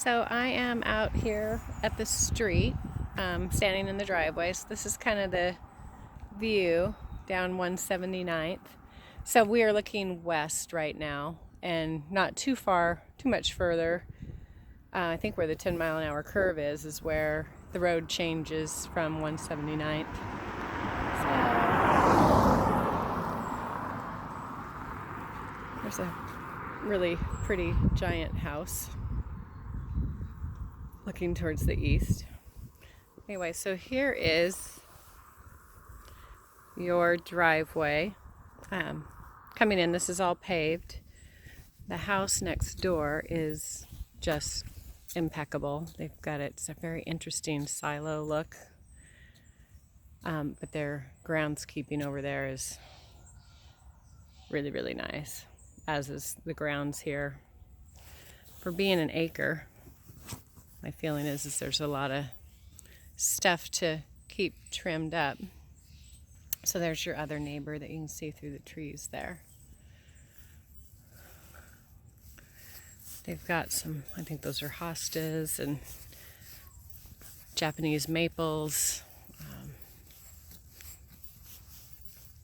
So I am out here at the street, standing in the driveway. So this is kind of the view down 179th. So we are looking west right now and not too far, too much further. I think where the 10-mile-an-hour curve is where the road changes from 179th. So there's a really pretty giant house looking towards the east. Anyway, so here is your driveway. Coming in, this is all paved. The house next door is just impeccable. They've got it's a very interesting silo look. But their groundskeeping over there is really, really nice, as is the grounds here. For being an acre, my feeling is there's a lot of stuff to keep trimmed up. So there's your other neighbor that you can see through the trees there. They've got some, I think those are hostas and Japanese maples.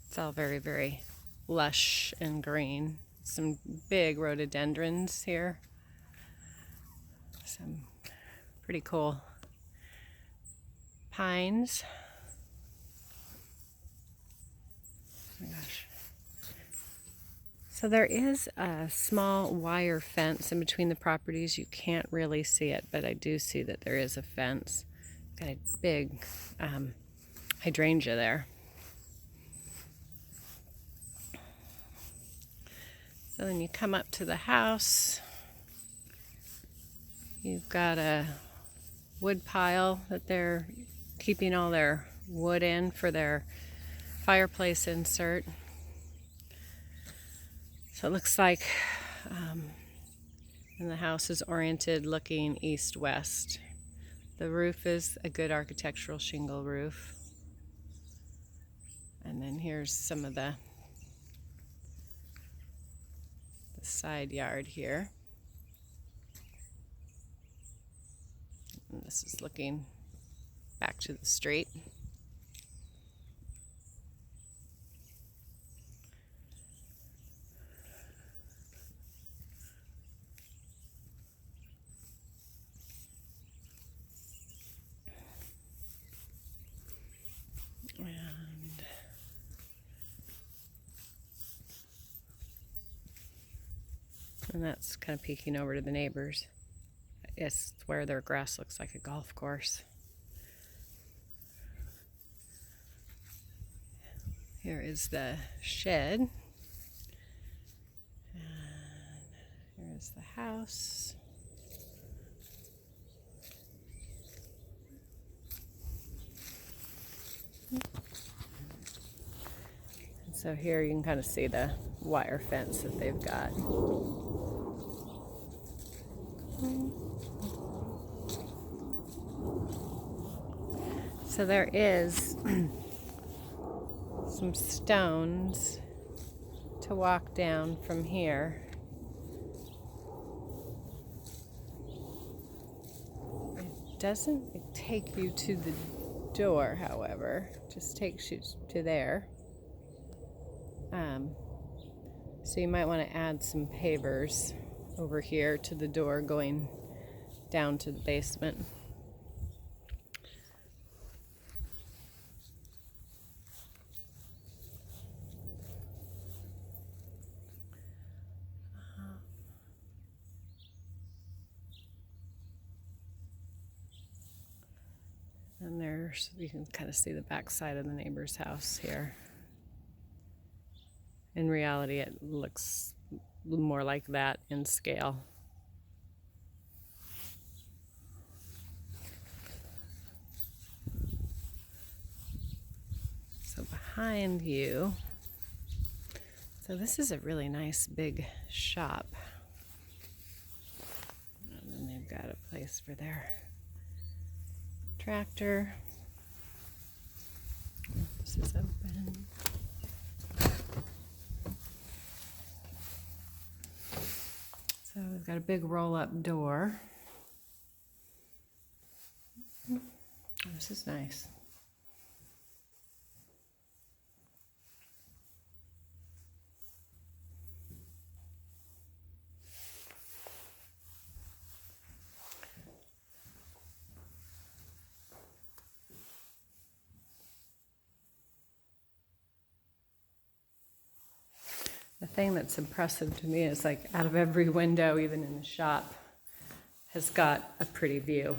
It's all very, very lush and green. Some big rhododendrons here. Some pretty cool pines. Oh my gosh. So there is a small wire fence in between the properties. You can't really see it, but I do see that there is a fence. Got a big hydrangea there. So then you come up to the house. You've got a wood pile that they're keeping all their wood in for their fireplace insert. So it looks like and the house is oriented looking east-west. The roof is a good architectural shingle roof. And then here's some of the side yard here. And this is looking back to the street. And that's kind of peeking over to the neighbors. It's where their grass looks like a golf course. Here is the shed. And here's the house. And so here you can kind of see the wire fence that they've got. So there is some stones to walk down from here. It doesn't take you to the door, however, it just takes you to there. So you might want to add some pavers over here to the door going down to the basement. And there's, you can kind of see the back side of the neighbor's house here. In reality, it looks more like that in scale. So behind you, so this is a really nice big shop. And then they've got a place for their tractor. This is open. So we've got a big roll-up door. Oh, this is nice. The thing that's impressive to me is like out of every window, even in the shop, has got a pretty view.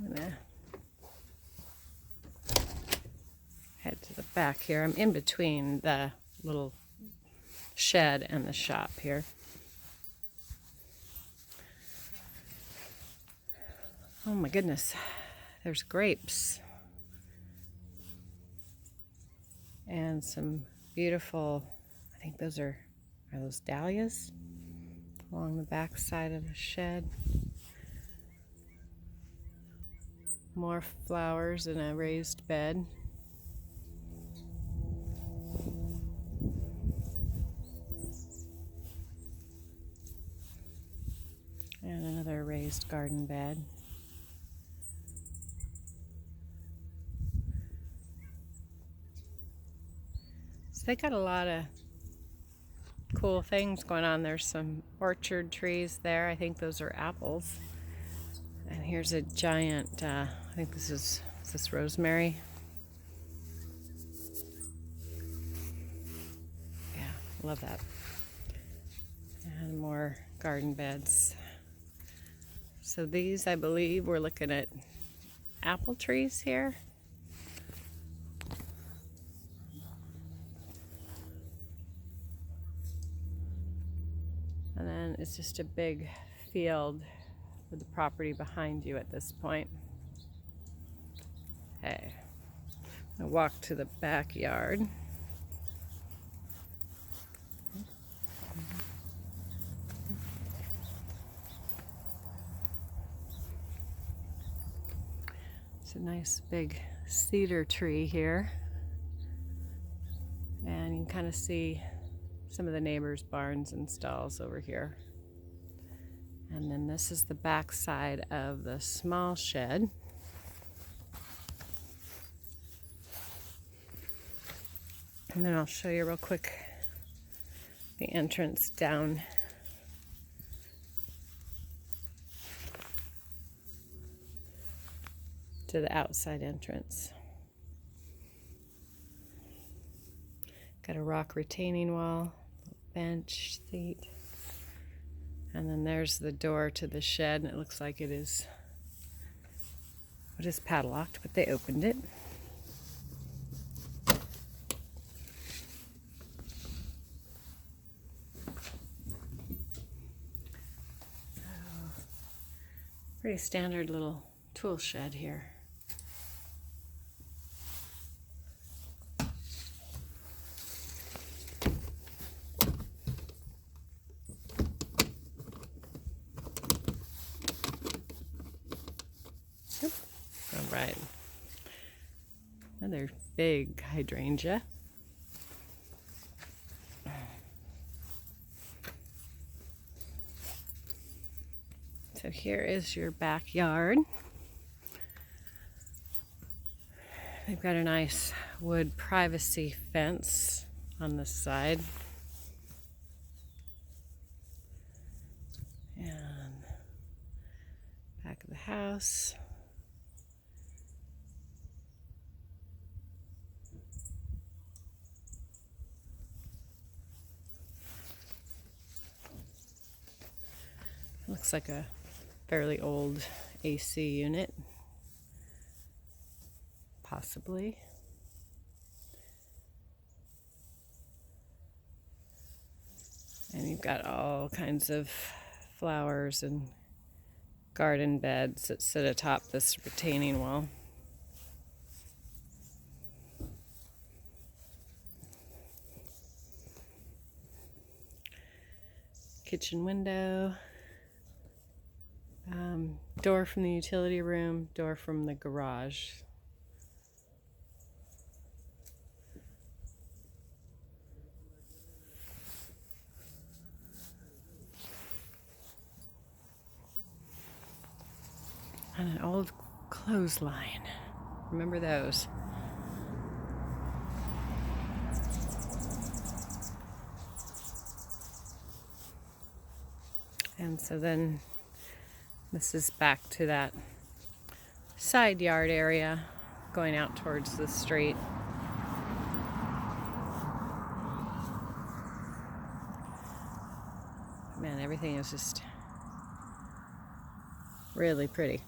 I'm gonna head to the back here. I'm in between the little shed and the shop here. Oh my goodness, there's grapes and some beautiful, I think those are those dahlias along the back side of the shed. More flowers in a raised bed. And another raised garden bed. So they got a lot of cool things going on. There's some orchard trees there. I think those are apples. And here's a giant, I think this is this rosemary? Yeah, love that. And more garden beds. So these, I believe, we're looking at apple trees here. And then it's just a big field with the property behind you at this point. Okay, I walk to the backyard. It's a nice big cedar tree here. And you can kind of see some of the neighbors' barns and stalls over here. And then this is the back side of the small shed. And then I'll show you real quick the entrance down to the outside entrance. Got a rock retaining wall, bench, seat. And then there's the door to the shed, and it looks like it is padlocked, but they opened it. Pretty standard little tool shed here. All right. Another big hydrangea. So here is your backyard. They've got a nice wood privacy fence on this side. And back of the house. Looks like a fairly old AC unit, possibly. And you've got all kinds of flowers and garden beds that sit atop this retaining wall. Kitchen window. Door from the utility room, door from the garage. on an old clothesline. Remember those? And so then this is back to that side yard area going out towards the street. Man, everything is just really pretty.